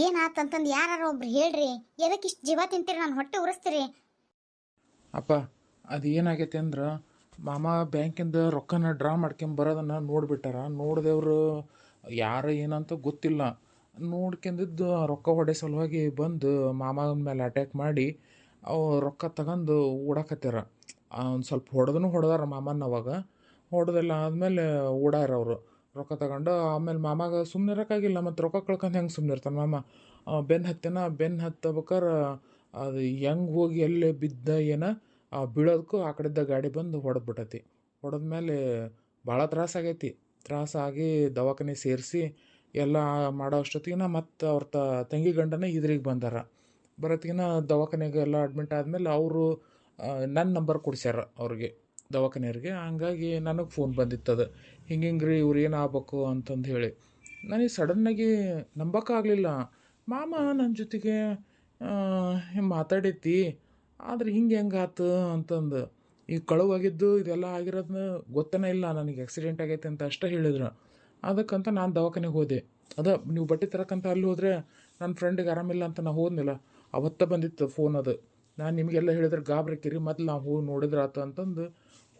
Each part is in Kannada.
ಏನಾತಂತಂದು ಯಾರು ಒಬ್ರು ಹೇಳ್ರಿ. ಎದಕ್ಕಿಷ್ಟು ಜೀವ ತಿಂತೀರಿ, ನಾನು ಹೊಟ್ಟೆ ಉರಿಸ್ತೀರಿ. ಅಪ್ಪ ಅದು ಏನಾಗೈತೆ ಅಂದ್ರೆ ಮಾಮ ಬ್ಯಾಂಕಿಂದ ರೊಕ್ಕನ ಡ್ರಾ ಮಾಡ್ಕೊಂಬರೋದನ್ನು ನೋಡಿಬಿಟ್ಟಾರ. ನೋಡಿದೆವ್ರು ಯಾರು ಏನಂತ ಗೊತ್ತಿಲ್ಲ. ನೋಡ್ಕೊಂಡಿದ್ದು ರೊಕ್ಕ ಹೊಡೆ ಸಲುವಾಗಿ ಬಂದು ಮಾಮನ ಮೇಲೆ ಅಟ್ಯಾಕ್ ಮಾಡಿ ಅವು ರೊಕ್ಕ ತಗೊಂಡು ಓಡಾಕತ್ಯಾರ. ಒಂದು ಸ್ವಲ್ಪ ಹೊಡೆದಾರ ಮಾಮನ. ಅವಾಗ ಹೊಡೆದೆಲ್ಲ ಆದಮೇಲೆ ಓಡಾರ ಅವರು ರೊಕ್ಕ ತಗೊಂಡು. ಆಮೇಲೆ ಮಾಮಾಗ ಸುಮ್ಮನೆ ಇರೋಕ್ಕಾಗಿಲ್ಲ, ಮತ್ತು ರೊಕ್ಕ ಕಳ್ಕೊಂಡು ಹೆಂಗೆ ಸುಮ್ಮನೆ ಇರ್ತಾನೆ ಮಾಮ. ಬೆನ್ನು ಹತ್ತಬೇಕಾರೆ ಅದು ಹೆಂಗೆ ಹೋಗಿ ಎಲ್ಲೇ ಬಿದ್ದ ಬೀಳೋದಕ್ಕೂ ಆ ಕಡೆಯಿಂದ ಗಾಡಿ ಬಂದು ಹೊಡೆದ್ಬಿಟ್ಟೈತಿ. ಹೊಡೆದ್ಮೇಲೆ ಭಾಳ ತ್ರಾಸಾಗೈತಿ. ತ್ರಾಸಾಗಿ ದವಾಖಾನೆ ಸೇರಿಸಿ ಎಲ್ಲ ಮಾಡೋ ಅಷ್ಟೊತ್ತಿಗೆ ಮತ್ತು ಅವ್ರ ತಂಗಿ ಗಂಡನೇ ಇದ್ರಿಗೆ ಬಂದಾರ. ಬರೋತ್ತಿಗೆ ದವಾಖಾನೆಗೆ ಎಲ್ಲ ಅಡ್ಮಿಟ್ ಆದಮೇಲೆ ಅವರು ನನ್ನ ನಂಬರ್ ಕೊಡ್ಸ್ಯಾರ ಅವ್ರಿಗೆ, ದವಾಖಾನೆಯವ್ರಿಗೆ. ಹಂಗಾಗಿ ನನಗೆ ಫೋನ್ ಬಂದಿತ್ತದು, ಹಿಂಗೆ ರೀ ಇವ್ರು ಏನು ಆಗ್ಬೇಕು ಅಂತಂದು ಹೇಳಿ. ನನಗೆ ಸಡನ್ನಾಗಿ ನಂಬೋಕ್ಕಾಗಲಿಲ್ಲ. ಮಾಮ ನನ್ನ ಜೊತೆಗೆ ಮಾತಾಡೈತಿ, ಆದ್ರೆ ಹೆಂಗೆ ಆತು ಅಂತಂದು. ಈಗ ಕಳುವಾಗಿದ್ದು ಇದೆಲ್ಲ ಆಗಿರೋದನ್ನ ಗೊತ್ತನೇ ಇಲ್ಲ ನನಗೆ, ಆಕ್ಸಿಡೆಂಟ್ ಆಗೈತೆ ಅಂತ ಅಷ್ಟೇ ಹೇಳಿದ್ರು. ಅದಕ್ಕಂತ ನಾನು ದವಾಖಾನೆಗೆ ಹೋದೆ. ನೀವು ಬಟ್ಟೆ ತರಕ್ಕಂತ ಅಲ್ಲಿ ಹೋದರೆ ನನ್ನ ಫ್ರೆಂಡಿಗೆ ಆರಾಮಿಲ್ಲ ಅಂತ ನಾನು ಹೋದ್ನಿಲ್ಲ, ಅವತ್ತ ಬಂದಿತ್ತು ಫೋನ್. ಅದು ನಾನು ನಿಮಗೆಲ್ಲ ಹೇಳಿದ್ರೆ ಗಾಬ್ರಿಕಿರಿ, ಮೊದಲು ನಾವು ಹೋಗಿ ನೋಡಿದ್ರೆ ಆತು ಅಂತಂದು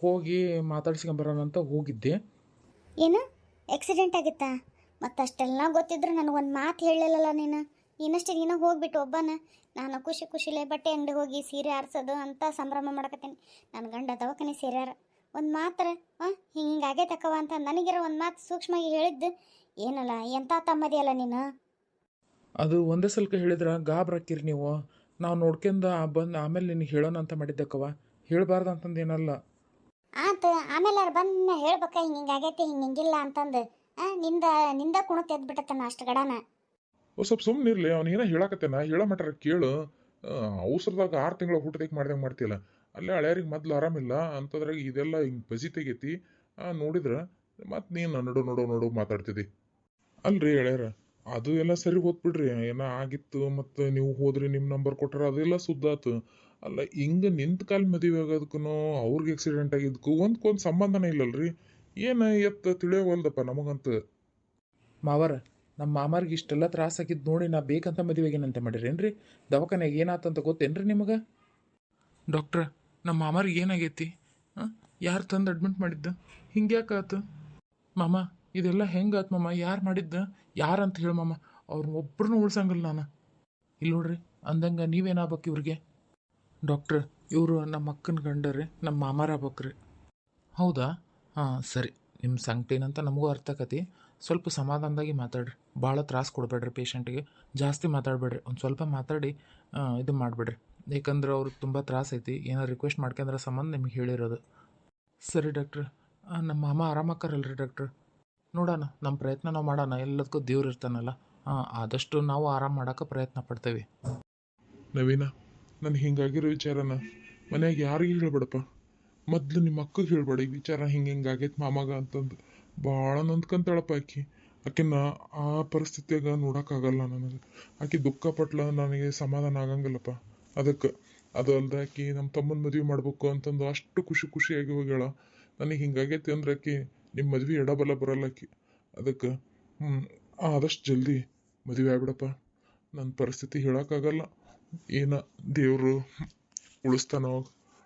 ಹೋಗಿ ಮಾತಾಡ್ಸ್ಕೊಂಬರೋಣ ಅಂತ ಹೋಗಿದ್ದೆ. ಏನು ಆಕ್ಸಿಡೆಂಟ್ ಆಗಿತ್ತಾ? ಮತ್ತು ಅಷ್ಟೆಲ್ಲ ಗೊತ್ತಿದ್ರು ನನಗೊಂದು ಮಾತು ಹೇಳಲಿಲ್ಲಲ್ಲ ನೀನು. ಇನ್ನಷ್ಟೇ ನೀನು ಹೋಗ್ಬಿಟ್ಟು ಒಬ್ಬನ. ನಾನು ಖುಷಿಲೇ ಬಟ್ಟೆ ಅಂಗಡಿ ಹೋಗಿ ಸೀರೆ ಆರಿಸೋದು ಅಂತ ಸಂಭ್ರಮ ಮಾಡಕತ್ತೀನಿ. ನನ್ನ ಗಂಡ ದವಾಖಾನೆ ಸೇರ್ಯಾರ. ಒಂದು ಮಾತ್ರ ಹಿಂಗೆ ಆಗೈತಕ್ಕವ ಅಂತ ನನಗಿರೋ ಒಂದು ಮಾತು ಸೂಕ್ಷ್ಮವಾಗಿ ಹೇಳಿದ್ದು ಏನಲ್ಲ, ಎಂಥ ತಮ್ಮದಿಯಲ್ಲ ನೀನು. ಅದು ಒಂದೇ ಸಲಕ ಹೇಳಿದ್ರೆ ಗಾಬ್ರಾಕಿರಿ ನೀವು. ನಾವು ನೋಡ್ಕೊಂಡು ಬಂದು ಆಮೇಲೆ ನಿನಗೆ ಹೇಳೋಣ ಅಂತ ಮಾಡಿದ್ದಕ್ಕವ, ಹೇಳಬಾರ್ದು ಅಂತಂದು ಏನಲ್ಲ. ಆತು, ಆಮೇಲೆ ಅವ್ರು ಬಂದು ಹೇಳ್ಬೇಕ ಹಿಂಗೆ ಆಗೈತಿ ಹಿಂಗಿಲ್ಲ ಅಂತಂದು. ನಿಂದ ಕುಣಕ್ಕೆ ಎದ್ಬಿಟ್ಟತ್ತನ ಅಷ್ಟು ಗಡನ. ಸ್ವಲ್ಪ ಸುಮ್ಮನೆ ಇರಲಿ, ಅವ್ನು ಏನೋ ಹೇಳಕತ್ತೇನ, ಹೇಳೋ ಮಟ್ರ ಕೇಳು. ಅವಸರದಾಗ 6 ತಿಂಗಳ ಊಟದಕ್ಕೆ ಮಾಡ್ದಂಗೆ ಮಾಡ್ತಿಲ್ಲ. ಅಲ್ಲೇ ಹಳೆಯರಿಗೆ ಮೊದ್ಲು ಆರಾಮಿಲ್ಲ ಅಂತದ್ರಾಗ ಇದೆಲ್ಲ ಹಿಂಗೆ ಬಸಿ ತೆಗೈತಿ. ನೋಡಿದ್ರೆ ಮತ್ತು ನೀನು ನೋಡು ಮಾತಾಡ್ತಿದ್ದಿ. ಅಲ್ರಿ ಹಳೆಯರ, ಅದು ಎಲ್ಲ ಸರಿ ಹೋಗ್ಬಿಡ್ರಿ. ಏನೋ ಆಗಿತ್ತು ಮತ್ತು ನೀವು ಹೋದ್ರಿ, ನಿಮ್ಮ ನಂಬರ್ ಕೊಟ್ಟಾರ, ಅದೆಲ್ಲ ಸುದ್ದಾತು. ಅಲ್ಲ ಹಿಂಗೆ ನಿಂತ ಕಾಲ ಮದುವೆ ಆಗೋದಕ್ಕೂ ಅವ್ರಿಗೆ ಆಕ್ಸಿಡೆಂಟ್ ಆಗಿದ್ದಕ್ಕೂ ಒಂದ್ಕೊಂದು ಸಂಬಂಧನೇ ಇಲ್ಲಲ್ರಿ. ಏನು ತಿಳಿಯೋವಲ್ದಪ್ಪ ನಮಗಂತ. ಮಾವರ, ನಮ್ಮ ಮಾಮಾರಿಗೆ ಇಷ್ಟೆಲ್ಲ ತ್ರಾಸಾಗಿದ್ದು ನೋಡಿ ನಾ ಬೇಕಂತ ಮದುವೆಗೇನಂತ ಮಾಡಿರೇನ್ರಿ? ದವಾಖಾನೆಗೆ ಏನಾತಂತ ಗೊತ್ತೇನ್ರಿ ನಿಮಗೆ? ಡಾಕ್ಟ್ರ, ನಮ್ಮ ಮಾಮಾರಿಗೆ ಏನಾಗೈತಿ? ಯಾರು ತಂದು ಅಡ್ಮಿಟ್ ಮಾಡಿದ್ದು? ಹಿಂಗೆ ಯಾಕಾತು ಮಾಮ? ಇದೆಲ್ಲ ಹೆಂಗಾತು ಮಾಮ? ಯಾರು ಮಾಡಿದ್ದು? ಯಾರಂತ ಹೇಳಿ ಮಾಮ, ಅವ್ರನ್ನ ಒಬ್ಬರನ್ನೂ ಉಳ್ಸಂಗಿಲ್ಲ ನಾನು. ಇಲ್ಲಿ ನೋಡ್ರಿ, ಅಂದಂಗೆ ನೀವೇನಾಗ್ಬೇಕು ಇವ್ರಿಗೆ? ಡಾಕ್ಟ್ರ್, ಇವರು ನಮ್ಮ ಅಕ್ಕನ ಗಂಡರಿ, ನಮ್ಮ ಮಾಮಾರ ಆಗ್ಬೇಕ್ರಿ. ಹೌದಾ? ಹಾಂ ಸರಿ. ನಿಮ್ಮ ಸಂಕಟೇನಂತ ನಮಗೂ ಅರ್ಥ ಆಕತಿ. ಸ್ವಲ್ಪ ಸಮಾಧಾನದಾಗಿ ಮಾತಾಡ್ರಿ, ಭಾಳ ತ್ರಾಸ ಕೊಡಬೇಡ್ರಿ ಪೇಷಂಟಿಗೆ. ಜಾಸ್ತಿ ಮಾತಾಡಬೇಡ್ರಿ, ಒಂದು ಸ್ವಲ್ಪ ಮಾತಾಡಿ ಇದು ಮಾಡಿಬಿಡ್ರಿ. ಯಾಕಂದ್ರೆ ಅವ್ರಿಗೆ ತುಂಬ ತ್ರಾಸ ಐತಿ. ಏನೋ ರಿಕ್ವೆಸ್ಟ್ ಮಾಡ್ಕೊಂಡ್ರೆ ಸಂಬಂಧ ನಿಮ್ಗೆ ಹೇಳಿರೋದು. ಸರಿ ಡಾಕ್ಟ್ರ್. ನಮ್ಮ ಮಾಮ ಆರಾಮಾಕಾರಲ್ರಿ ಡಾಕ್ಟ್ರ್? ನೋಡೋಣ, ನಮ್ಮ ಪ್ರಯತ್ನ ನಾವು ಮಾಡೋಣ. ಎಲ್ಲದಕ್ಕೂ ದೇವ್ರು ಇರ್ತಾನಲ್ಲ. ಆದಷ್ಟು ನಾವು ಆರಾಮ ಮಾಡೋಕೆ ಪ್ರಯತ್ನ ಪಡ್ತೇವೆ. ನವೀನ, ನಾನು ಹಿಂಗಾಗಿರೋ ವಿಚಾರನ ಮನ್ಯಾಗ ಯಾರಿಗೂ ಹೇಳ್ಬೇಡಪ್ಪ. ಮೊದ್ಲು ನಿಮ್ಮ ಅಕ್ಕಗೆ ಹೇಳ್ಬೇಡ ಈ ವಿಚಾರ, ಹಿಂಗಾಗೈತೆ ಮಾಮಾಗ ಅಂತಂದು. ಭಾಳ ನೊಂದ್ಕಂತಾಳಪ್ಪ ಆಕಿನ ಆ ಪರಿಸ್ಥಿತಿಯಾಗ ನೋಡೋಕ್ಕಾಗಲ್ಲ ನನಗೆ. ಆಕಿ ದುಃಖ ಪಟ್ಲ, ನನಗೆ ಸಮಾಧಾನ ಆಗಂಗಿಲ್ಲಪ್ಪ. ಅದಕ್ಕೆ ಅದು ಅಲ್ದ ಆಕಿ ನಮ್ಮ ತಮ್ಮನ ಮದುವೆ ಮಾಡ್ಬೇಕು ಅಂತಂದು ಅಷ್ಟು ಖುಷಿಯಾಗಿ ಹೋಗ್ಯಾಳ. ನನಗೆ ಹಿಂಗಾಗೈತಿ ಅಂದ್ರೆ ಆಕಿ ನಿಮ್ಮ ಮದ್ವೆ ಎಡಬಲ ಬರಲ್ಲ ಆಕಿ. ಅದಕ್ಕೆ ಆದಷ್ಟು ಜಲ್ದಿ ಮದುವೆ ಆಗ್ಬಿಡಪ್ಪ. ನನ್ನ ಪರಿಸ್ಥಿತಿ ಹೇಳೋಕ್ಕಾಗಲ್ಲ. ದೇವರು ಉಳಿಸ್ತಾನೋ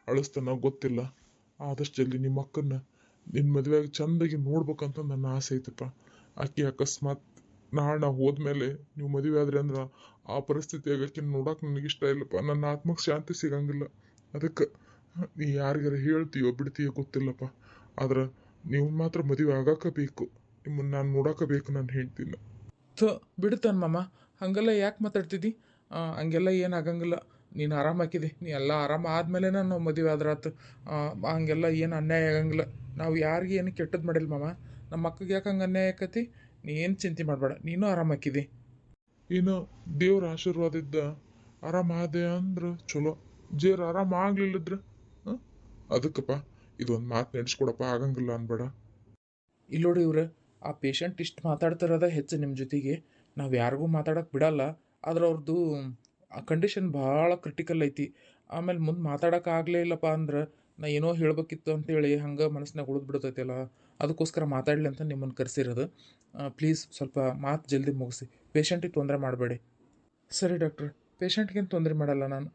ಅಳಿಸ್ತಾನೋ ಗೊತ್ತಿಲ್ಲ. ಆದಷ್ಟು ಜಲ್ದಿ ನಿಮ್ಮ ಅಕ್ಕನ್ನ ನಿನ್ನ ಮದುವೆಯಾಗಿ ಚೆಂದಾಗಿ ನೋಡ್ಬೇಕಂತ ನನ್ನ ಆಸೆ ಐತಪ್ಪ. ಆಕಿ ಅಕಸ್ಮಾತ್ ನಾಳೆ ನಾವು ಹೋದ್ಮೇಲೆ ನೀವು ಮದುವೆ ಆದ್ರಿ ಅಂದ್ರೆ ಆ ಪರಿಸ್ಥಿತಿಯಾಗ ಆಕಿನ ನೋಡೋಕೆ ನನಗೆ ಇಷ್ಟ ಇಲ್ಲಪ್ಪ. ನನ್ನ ಆತ್ಮಕ್ಕೆ ಶಾಂತಿ ಸಿಗಂಗಿಲ್ಲ. ಅದಕ್ಕೆ ನೀ ಯಾರಿಗಾರ ಹೇಳ್ತೀಯೋ ಬಿಡ್ತೀಯೋ ಗೊತ್ತಿಲ್ಲಪ್ಪ, ಆದ್ರೆ ನೀವು ಮಾತ್ರ ಮದುವೆ ಆಗಾಕ ಬೇಕು. ನಿಮ್ಮನ್ನು ನಾನು ನೋಡೋಕೆ ಬೇಕು, ನಾನು ಹೇಳ್ತೀನಿ. ಬಿಡ್ತಾನೆ ಮಾಮ, ಹಂಗೆಲ್ಲ ಯಾಕೆ ಮಾತಾಡ್ತಿದ್ದಿ? ಹಂಗೆಲ್ಲ ಏನಾಗಂಗಿಲ್ಲ. ನೀನು ಆರಾಮಾಕಿದಿ. ನೀ ಎಲ್ಲ ಆರಾಮ ಆದಮೇಲೆ ನಾವು ಮದುವೆ ಆದ್ರಾತು. ಹಂಗೆಲ್ಲ ಏನು ಅನ್ಯಾಯ ಆಗಂಗಿಲ್ಲ. ನಾವು ಯಾರಿಗೆ ಏನು ಕೆಟ್ಟದ್ದು ಮಾಡಿಲ್ಲ ಮಾಮ. ನಮ್ಮ ಅಕ್ಕಗೆ ಯಾಕೆ ಹಂಗೆ ಅನ್ಯಾಯ ಆಕತಿ? ನೀ ಏನು ಚಿಂತೆ ಮಾಡಬೇಡ, ನೀನು ಆರಾಮಾಕಿದಿ. ಏನು ದೇವ್ರ ಆಶೀರ್ವಾದ ಇದ್ದ ಆರಾಮಾದೆ ಅಂದ್ರೆ ಚಲೋ. ಜೇರ್ ಆರಾಮ ಆಗ್ಲಿಲ್ಲದ್ರ ಅದಕ್ಕಪ್ಪ ಇದೊಂದು ಮಾತು ನಡೆಸ್ಕೊಡಪ್ಪ, ಆಗಂಗಿಲ್ಲ ಅನ್ಬೇಡ. ಇಲ್ಲಿ ನೋಡಿ ಇವ್ರೆ, ಆ ಪೇಷಂಟ್ ಇಷ್ಟು ಮಾತಾಡ್ತಿರೋದ ಹೆಚ್ಚು ನಿಮ್ಮ ಜೊತೆಗೆ. ನಾವು ಯಾರಿಗೂ ಮಾತಾಡೋಕೆ ಬಿಡಲ್ಲ. ಆದ್ರೆ ಅವ್ರದ್ದು ಆ ಕಂಡೀಷನ್ ಭಾಳ ಕ್ರಿಟಿಕಲ್ ಐತಿ. ಆಮೇಲೆ ಮುಂದೆ ಮಾತಾಡೋಕೆ ಆಗಲೇ ಇಲ್ಲಪ್ಪ ಅಂದ್ರೆ ನಾ ಏನೋ ಹೇಳಬೇಕಿತ್ತು ಅಂತೇಳಿ ಹಂಗೆ ಮನಸ್ಸಿನಾಗ ಉಳಿದ್ಬಿಡ್ತೈತಿಲ್ಲ. ಅದಕ್ಕೋಸ್ಕರ ಮಾತಾಡಲಿ ಅಂತ ನಿಮ್ಮನ್ನು ಕರೆಸಿರೋದು. ಪ್ಲೀಸ್ ಸ್ವಲ್ಪ ಮಾತು ಜಲ್ದಿ ಮುಗಿಸಿ, ಪೇಷಂಟಿಗೆ ತೊಂದರೆ ಮಾಡಬೇಡಿ. ಸರಿ ಡಾಕ್ಟ್ರ್, ಪೇಷಂಟ್ಗೇನು ತೊಂದರೆ ಮಾಡಲ್ಲ ನಾನು.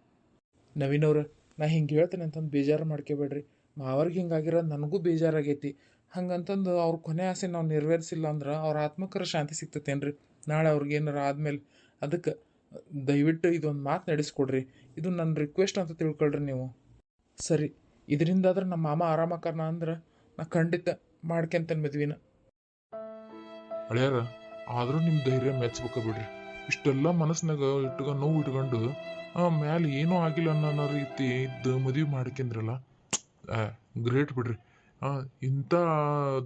ನವೀನವ್ರ, ನಾ ಹಿಂಗೆ ಹೇಳ್ತೇನೆ ಅಂತಂದು ಬೇಜಾರು ಮಾಡ್ಕೋಬೇಡ್ರಿ. ಮಾವರ್ಗೆ ಹಿಂಗಾಗಿರೋದು ನನಗೂ ಬೇಜಾರಾಗೈತಿ. ಹಂಗಂತಂದು ಅವ್ರ ಕೊನೆ ಆಸೆ ನಾವು ನೆರವೇರಿಸಿಲ್ಲ ಅಂದ್ರೆ ಅವ್ರ ಆತ್ಮಕರ ಶಾಂತಿ ಸಿಗ್ತೈತೇನ್ರಿ ನಾಳೆ ಅವ್ರಿಗೆ ಏನಾರ ಆದಮೇಲೆ. ಅದಕ್ಕೆ ದಯವಿಟ್ಟು ಇದೊಂದು ಮಾತು ನಡೆಸ್ಕೊಡ್ರಿ. ಇದು ನನ್ನ ರಿಕ್ವೆಸ್ಟ್ ಅಂತ ತಿಳ್ಕೊಳ್ರಿ ನೀವು. ಸರಿ, ಇದರಿಂದಾದ್ರೆ ನಮ್ಮ ಮಾಮ ಆರಾಮಕ್ಕನ ಅಂದ್ರೆ ನಾ ಖಂಡಿತ ಮಾಡ್ಕೊಂತೇನೆ ಮದ್ವಿನ. ಹಳೆಯಾರ ಆದರೂ ನಿಮ್ಮ ಧೈರ್ಯ ಮೆಚ್ಚಬೇಕ ಬಿಡ್ರಿ. ಇಷ್ಟೆಲ್ಲ ಮನಸ್ಸಿನಾಗ ನೋವು ಇಟ್ಕೊಂಡು ಮ್ಯಾಲೆ ಏನೂ ಆಗಿಲ್ಲ ಅನ್ನೋ ರೀತಿ ಇದ್ದು ಮದುವೆ ಮಾಡ್ಕೊಂಡ್ರಲ್ಲ, ಗ್ರೇಟ್ ಬಿಡ್ರಿ. ಇಂಥ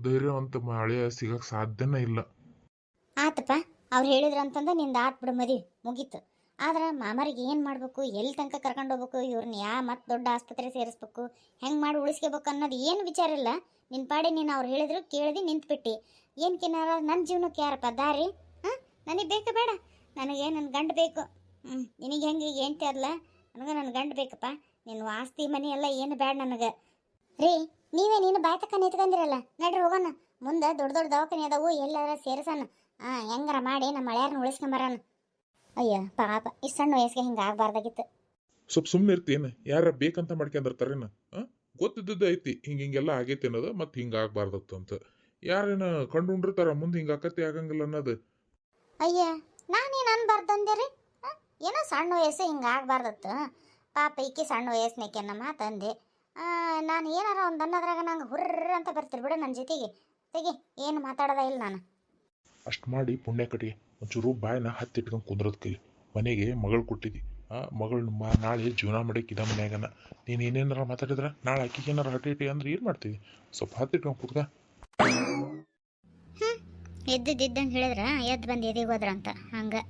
ಧೈರ್ಯವಂತ ಹಳೆಯ ಸಿಗಕ್ಕೆ ಸಾಧ್ಯನೇ ಇಲ್ಲ. ಆತಪ್ಪ, ಅವ್ರು ಹೇಳಿದ್ರು ಅಂತಂದ ನಿಂದು ಆತ್ ಬಿಡು, ಮದುವೆ ಮುಗೀತು. ಆದ್ರೆ ಮಾಮರಿಗೆ ಏನು ಮಾಡಬೇಕು, ಎಲ್ಲಿ ತನಕ ಕರ್ಕೊಂಡು ಹೋಗ್ಬೇಕು, ಇವ್ರನ್ನ ಮತ್ತೆ ದೊಡ್ಡ ಆಸ್ಪತ್ರೆ ಸೇರಿಸ್ಬೇಕು, ಹೆಂಗೆ ಮಾಡಿ ಉಳಿಸ್ಕೋಬೇಕು ಅನ್ನೋದು ಏನು ವಿಚಾರ ಇಲ್ಲ. ನಿನ್ನ ಪಾಡಿ ನೀನು ಅವ್ರು ಹೇಳಿದ್ರು ಕೇಳಿದೆ ನಿಂತ್ಬಿಟ್ಟು. ಏನಕ್ಕೇನಾರ ನನ್ನ ಜೀವನಕ್ಕೆ ಯಾರಪ್ಪ ದಾರಿ? ಹಾಂ, ನನಗೆ ಬೇಕಾ ಬೇಡ? ನನಗೆ ನನ್ನ ಗಂಡು ಬೇಕು. ನಿನಗೆ ಹೆಂಗೆ ಹೇಳ್ತಿ ಅಲ್ಲ, ನನಗೆ ನನ್ನ ಗಂಡು ಬೇಕಪ್ಪ. ನಿನ್ನ ಆಸ್ತಿ ಮನೆ ಎಲ್ಲ ಏನು ಬೇಡ ನನಗೆ. ರೀ, ನೀನು ಬಾಯ್ ತಕ್ಕ ನಿಂತ್ಕೊಂಡಿರಲ್ಲ, ನಡ್ರಿ ಹೋಗೋಣ. ಮುಂದೆ ದೊಡ್ಡ ದೊಡ್ಡ ದವಾಖಾನೆ ಅದಾವು, ಎಲ್ಲಾರ ಸೇರಿಸೋಣ. ಹೆಂಗಾರ ಮಾಡಿ ನಮ್ಮ ಮಳೆಯಾರನ್ನ ಉಳಿಸ್ಕೊಂಬರೋಣ. ಅಯ್ಯ ಪಾಪ, ಇಷ್ಟು ಸಣ್ಣ ವಯಸ್ಸಿಗೆ ಹಿಂಗೆ ಆಗಬಾರ್ದಾಗಿತ್ತು. ಸ್ವಲ್ಪ ಸುಮ್ಮನೆ ಇರ್ತೀನಿ. ಯಾರ ಬೇಕಂತ ಮಾಡ್ಕೊಂಡಿರ್ತಾರೇನ? ಗೊತ್ತಿದ್ದದ್ದು ಐತಿ ಹಿಂಗೆಲ್ಲ ಆಗೈತಿ ಅನ್ನೋದು, ಮತ್ತೆ ಹಿಂಗೆ ಆಗಬಾರ್ದತ್ತು ಅಂತ. ಯಾರೇನ ಕಂಡುಕೊಂಡಿರ್ತಾರ ಮುಂದೆ ಹಿಂಗೆ ಆಕತಿ ಆಗಂಗಿಲ್ಲ ಅನ್ನೋದು. ಅಯ್ಯ, ನಾನೇನು ಅನ್ಬಾರ್ದಂದೆ ರೀ? ಏನೋ ಸಣ್ಣ ವಯಸ್ಸು ಹಿಂಗೆ ಆಗಬಾರ್ದತ್ತು. ಪಾಪ ಈಕಿ ಸಣ್ಣ ವಯಸ್ಸಿನಕ್ಕೆ ನಮ್ಮ ತಂದೆ. ನಾನು ಏನಾರ ಒಂದು ಅನ್ನೋದ್ರಾಗ ನಂಗೆ ಹುರ್ರ ಅಂತ ಬರ್ತೀರಿ ಬಿಡು ನನ್ನ ಜೊತೆಗೆ. ತೆಗಿ, ಏನು ಮಾತಾಡೋದ ಇಲ್ಲ ನಾನು. ಅಷ್ಟು ಮಾಡಿ ಪುಣ್ಯ ಕಟ್ಟಿಗೆ ಒಂಚೂರು ಬಾಯಿನ ಹತ್ತಿಟ್ಕೊಂಡು ಕುಂದ್ರದ ಕೈ. ಮನೆಗೆ ಮಗಳು ಕೊಟ್ಟಿದ್ದಿ, ಮಗಳು ನಾಳೆ ಜೀವನ ಮಾಡಕ್ಕಿದ ಮನ್ಯಾಗನ. ನೀನು ಏನೇನಾರ ಮಾತಾಡಿದ್ರೆ ನಾಳೆ ಅಕ್ಕಿಗೆ ಏನಾರ ಹಟ್ಟಿ ಅಂದ್ರೆ ಏನು ಮಾಡ್ತೀವಿ? ಸ್ವಲ್ಪ ಹತ್ತಿಟ್ಕೊಂಡು ಕುತ್ಕ. ಎದ್ದಿದ್ದಂಗೆ ಹೇಳಿದ್ರ ಎದ್ದು ಬಂದು ಎದಿಗೆ ಹೋದ್ರ ಅಂತ ಹಂಗೆ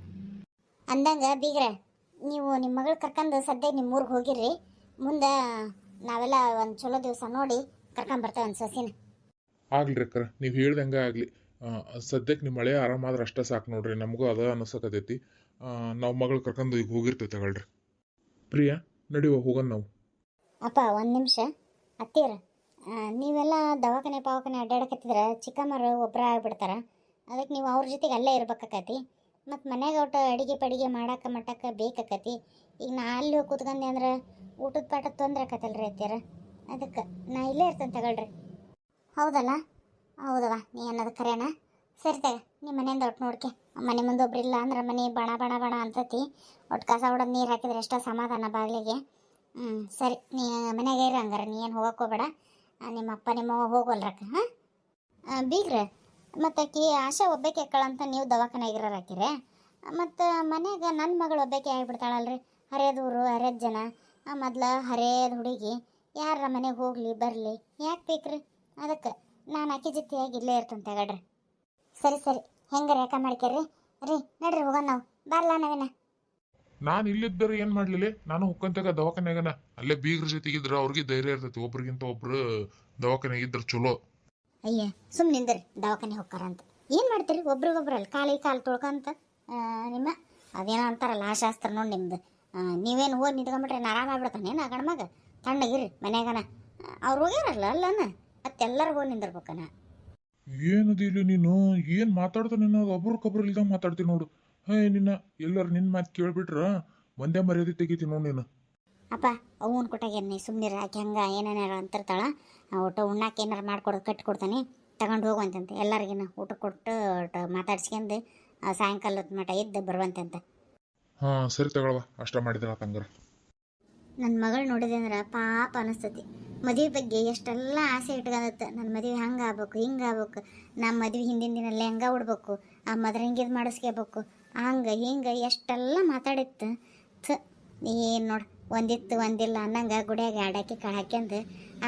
ಅಂದಂಗೆ ಬೀಗ್ರೆ, ನೀವು ನಿಮ್ಮ ಮಗಳು ಕರ್ಕೊಂಡು ಸದ್ಯ ನಿಮ್ಮ ಊರಿಗೆ ಹೋಗಿರ್ರಿ. ಮುಂದೆ ನಾವೆಲ್ಲ ಒಂದು ಚಲೋ ದಿವಸ ನೋಡಿ ಕರ್ಕೊಂಬರ್ತೇವೆ ಒಂದು ಸೊಸಿನ. ಆಗ್ಲಿ ಅಕ್ಕರ, ನೀವು ಹೇಳ್ದಂಗೆ ಆಗಲಿ. ಸದ್ಯಕ್ಕೆ ನಿಮ್ಮ ಮಳೆ ಆರಾಮಾದ್ರೆ ಅಷ್ಟೇ ಸಾಕು ನೋಡ್ರಿ. ನಮಗೂ ಅದ ಅನಿಸಕತೈತಿ. ನಾವು ಮಗಳು ಕರ್ಕೊಂಡು ಈಗ ಹೋಗಿರ್ತೈತೆ ತಗೊಳ್ರಿ. ಪ್ರಿಯಾ, ನಡಿವ ಹೋಗೋಣ ನಾವು. ಅಪ್ಪ ಒಂದು ನಿಮಿಷ. ಅತ್ತೀರ, ನೀವೆಲ್ಲ ದವಾಖಾನೆ ಅಡ್ಡಾಡಕತ್ತಿದ್ರೆ ಚಿಕ್ಕಮ್ಮರು ಒಬ್ಬರ ಆಗ್ಬಿಡ್ತಾರ. ಅದಕ್ಕೆ ನೀವು ಅವ್ರ ಜೊತೆಗೆ ಅಲ್ಲೇ ಇರ್ಬೇಕಾಕತಿ. ಮತ್ತು ಮನ್ಯಾಗ ಒಟ್ಟು ಅಡಿಗೆ ಮಾಡಕ್ಕೆ ಬೇಕಾಕತಿ. ಈಗ ನಾ ಅಲ್ಲಿ ಹೋಗಿ ಕೂತ್ಕೊಂಡೆ ಅಂದ್ರೆ ಊಟದ ಪಾಠದ ತೊಂದರೆ ಆಕತ್ತಲ್ರಿ ಅತ್ತೀರ. ಅದಕ್ಕೆ ನಾ ಇಲ್ಲೇ ಇರ್ತೇನೆ ತಗೊಳ್ರಿ. ಹೌದಲ್ಲ? ಹೌದವ, ನೀ ಅನ್ನೋದು ಕರೆನಾ? ಸರಿ ತಗ, ನಿಮ್ಮ ಮನೆಯಿಂದ ಒಟ್ಟು ನೋಡ್ಕೆ. ಮನೆ ಮುಂದೆ ಒಬ್ರಿಲ್ಲ ಅಂದ್ರೆ ಮನೆ ಬಣ ಅಂತತಿ. ಒಟ್ಟು ಕಸ ಹೊಡೆದು ನೀರು ಹಾಕಿದ್ರೆ ಎಷ್ಟೋ ಸಮಾಧಾನ ಬಾಗಿಲಿಗೆ. ಸರಿ, ನೀ ಮನೆಯಾಗೆ ಇರ ಹಂಗಾರೆ. ನೀ ಏನು ಹೋಗಕ್ಕೆ ಹೋಗಬೇಡ. ನಿಮ್ಮ ಅಪ್ಪ ನಿಮ್ಮವ್ವ ಹೋಗೋಲ್ರಕ್ಕ. ಬೀಗ್ರೆ, ಮತ್ತು ಆಕಿ ಆಶಾ ಒಬ್ಬಾಕೆ ಹಾಕಳಂತ ನೀವು ದವಾಖಾನೆಗಿರೋರು ಹಾಕಿರೆ. ಮತ್ತು ಮನ್ಯಾಗ ನನ್ನ ಮಗಳು ಒಬ್ಬಾಕೆ ಆಗಿಬಿಡ್ತಾಳಲ್ರಿ. ಹರಿಯದೂರು ಹರಿಯದ ಜನ, ಮೊದ್ಲು ಹರಿಯದ ಹುಡುಗಿ ಯಾರ ಮನೆಗೆ ಹೋಗಲಿ ಬರಲಿ ಯಾಕೆ ಬೇಕ್ರಿ? ಅದಕ್ಕೆ ನಾನು ಆಕೆ ಜೊತೆಯಾಗಿ ಇಲ್ಲೇ ಇರ್ತಂತ ತಗೊಳ್ರಿ. ಸರಿ, ಹೆಂಗಾರ ಯಾಕೆ ಮಾಡ್ಕ್ಯಾರ್ರಿ? ರೀ, ನಡ್ರಿ ಹೋಗೋಣ ನಾವು. ಬರಲ್ಲ ನಾವೇನ? ನಾನು ಇಲ್ಲಿದ್ದರೆ ಏನು ಮಾಡಲಿಲ್ಲ, ನಾನು ಹುಕ್ಕಂತಾಗ ದವಾಖಾನೆಗನ ಅಲ್ಲೇ ಬೀಗ್ರ ಜೊತೆಗಿದ್ರೆ ಅವ್ರಿಗೆ ಧೈರ್ಯ ಇರ್ತೈತಿ. ಒಬ್ರಿಗಿಂತ ಒಬ್ರು ದವಾಖಾನೆಗಿದ್ರೆ ಚಲೋ. ಅಯ್ಯ, ಸುಮ್ಮನೆ ನಿಂದ್ರಿ, ದವಾಖಾನೆ ಹೋಗ್ತಾರಂತ ಏನು ಮಾಡ್ತೀರಿ? ಒಬ್ರಿಗೊಬ್ರಲ್ಲಿ ಕಾಲು ತೊಳ್ಕೊಂತ ನಿಮ್ಮ ಅದೇನೋ ಅಂತಾರಲ್ಲ ಆ ಶಾಸ್ತ್ರ ನೋಡಿ ನಿಮ್ದು. ನೀವೇನು ಹೋಗಿ ನಿಂತ್ಕೊಂಡ್ಬಿಟ್ರೆ ನಾನು ಆರಾಮಾಗ್ಬಿಡ್ತಾನೆ ಆ ಗಂಡ್ಮಗ. ತಣ್ಣಗಿರಿ ಮನ್ಯಾಗನ. ಅವ್ರು ಹೋಗ್ಯಾರಲ್ಲ ಅಲ್ಲನ, ಮತ್ತೆಲ್ಲರೂ ಹೋಗಿ ನಿಂದಿರ್ಬೇಕನ. ಏನದಿಲ್ಲ ನೀನು, ಏನು ಮಾತಾಡ್ತಾನೆ ಅನ್ನೋದು ಒಬ್ರಿಗೊಬ್ರು ಇಲ್ದಂಗೆ ಮಾತಾಡ್ತೀನಿ ನೋಡು. ನಿನ್ನ ಎಲ್ಲರೂ ನಿನ್ನ ಮಾತು ಕೇಳ್ಬಿಟ್ರ ಒಂದೇ ಮರ್ಯಾದೆ ತೆಗಿತೀನಿ ನೋಡಿ ನೀನು. ಅಪ್ಪ, ಅವನ್ ಕೊಟ್ಟಾಗೇನಿ ಸುಮ್ಮನಿರ. ಆಕೆ ಹಂಗೆ ಏನೇನಾರ ಅಂತಿರ್ತಾಳ. ಊಟ ಉಣ್ಣಾಕೆ ಏನಾರು ಮಾಡ್ಕೊಡೋದು ಕಟ್ಕೊಡ್ತಾನೆ, ತಗೊಂಡು ಹೋಗುವಂತಂತೆ. ಎಲ್ಲರಿಗಿನ ಊಟ ಕೊಟ್ಟು ಮಾತಾಡ್ಸ್ಕೊಂಡು ಸಾಯಂಕಾಲದ ಮಟ್ಟ ಇದ್ದು ಬರುವಂತಂತೆ. ಸರಿ ತಗೊಳ್ವ, ಅಷ್ಟ ಮಾಡಿದ್ರ ತಂಗಾರ. ನನ್ನ ಮಗಳು ನೋಡಿದೆ ಅಂದ್ರೆ ಪಾಪ ಅನಿಸ್ತತಿ. ಮದುವೆ ಬಗ್ಗೆ ಎಷ್ಟೆಲ್ಲ ಆಸೆ ಇಟ್ಕೊಂಡತ್ತೆ. ನನ್ನ ಮದುವೆ ಹಂಗೆ ಆಗ್ಬೇಕು, ಹಿಂಗೆ ಆಗ್ಬೇಕು, ನಮ್ಮ ಮದುವೆ ಹಿಂದಿನ ದಿನಲ್ಲೇ ಹಂಗೆ ಉಡ್ಬೇಕು, ಆ ಮದ್ರಂಗಿದ್ ಮಾಡಿಸ್ಕೋಬೇಕು, ಹಂಗೆ ಹಿಂಗೆ ಎಷ್ಟೆಲ್ಲ ಮಾತಾಡಿತ್ತು. ಏನು ನೋಡಿ, ಒಂದಿತ್ತು ಒಂದಿಲ್ಲ ಅನ್ನಂಗೆ ಗುಡಿಯಾಗ ಆಡಾಕಿ ಹಾಕ್ಯಂದು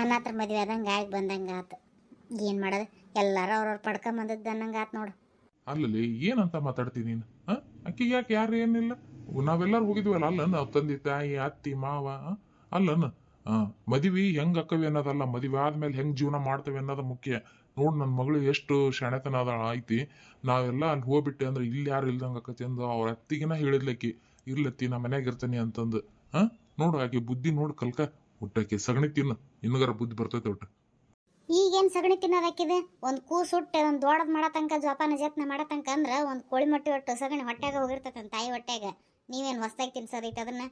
ಅನಾಥರ ಮದುವೆ ಆದಂಗೆ ಆಗಿ ಬಂದಂಗೆ ಆತು. ಏನು ಮಾಡೋದು, ಎಲ್ಲರೂ ಅವ್ರವ್ರು ಪಡ್ಕೊಂಬಂದದ್ದು ಅನ್ನಂಗೆ ಆತು ನೋಡು. ಅಲ್ಲಲ್ಲಿ ಏನಂತ ಮಾತಾಡ್ತೀನಿ ನೀನು? ಅಕ್ಕಿಗೆ ಯಾಕೆ ಯಾರು ಏನಿಲ್ಲ? ನಾವೆಲ್ಲರೂ ಹೋಗಿದ್ವಲ್ಲ, ಅಲ್ಲ ನಾವು ತಂದೆ ತಾಯಿ ಅತ್ತಿ ಮಾವ ಅಲ್ಲನ. ಮದುವೆ ಹೆಂಗೆ ಅಕ್ಕವಿ ಅನ್ನೋದಲ್ಲ, ಮದುವೆ ಆದ್ಮೇಲೆ ಹೆಂಗೆ ಜೀವನ ಮಾಡ್ತೇವೆ ಅನ್ನೋದು ಮುಖ್ಯ. ನೋಡು, ನನ್ನ ಮಗಳು ಎಷ್ಟು ಶಾಣೆತನ ಅದ ಐತಿ. ನಾವೆಲ್ಲ ಅಲ್ಲಿ ಹೋಗ್ಬಿಟ್ಟೆ ಅಂದ್ರೆ ಇಲ್ಲಿ ಯಾರು ಇಲ್ದಂಗೆ ಅಕ್ಕತಿ ಅಂದು ಅವ್ರ ಅತ್ತಿಗಿನ ಹೇಳಿದ್ಲಕ್ಕಿ, ಇರ್ಲತ್ತಿ ನಾ ಮನ್ಯಾಗ ಇರ್ತೀನಿ ಅಂತಂದು. ನೋಡು ಆಕೆ ಬುದ್ಧಿ ನೋಡು ಕಲ್ಕ. ಹುಟ್ಟಕ್ಕೆ ಸಗಣಿ ತಿನ್ನು, ಇನ್ನಗಾರ ಬುದ್ಧಿ ಬರ್ತೈತೆ ಒಟ್ಟು. ಈಗೇನು ಸಗಣಿ ತಿನ್ನೋದಾಕಿದೆ? ಒಂದು ಕೂಸುಟ್ಟೆ ಒಂದು ದೊಡ್ಡದು ಮಾಡೋ ತನಕ ಜೋಪಾನ ಜತ್ನ ಮಾಡೋ ತನಕ ಅಂದ್ರೆ ಒಂದು ಕೋಳಿ ಮೊಟ್ಟೆ ಒಟ್ಟು ಸಗಣಿ ಹೊಟ್ಟೆಗೆ ಹೋಗಿರ್ತೈತೆ ತಾಯಿ ಹೊಟ್ಟೆಗೆ. ನೀವೇನು ಹೊಸ್ದಾಗಿ ತಿನ್ಸೋದೈತೆ ಅದನ್ನು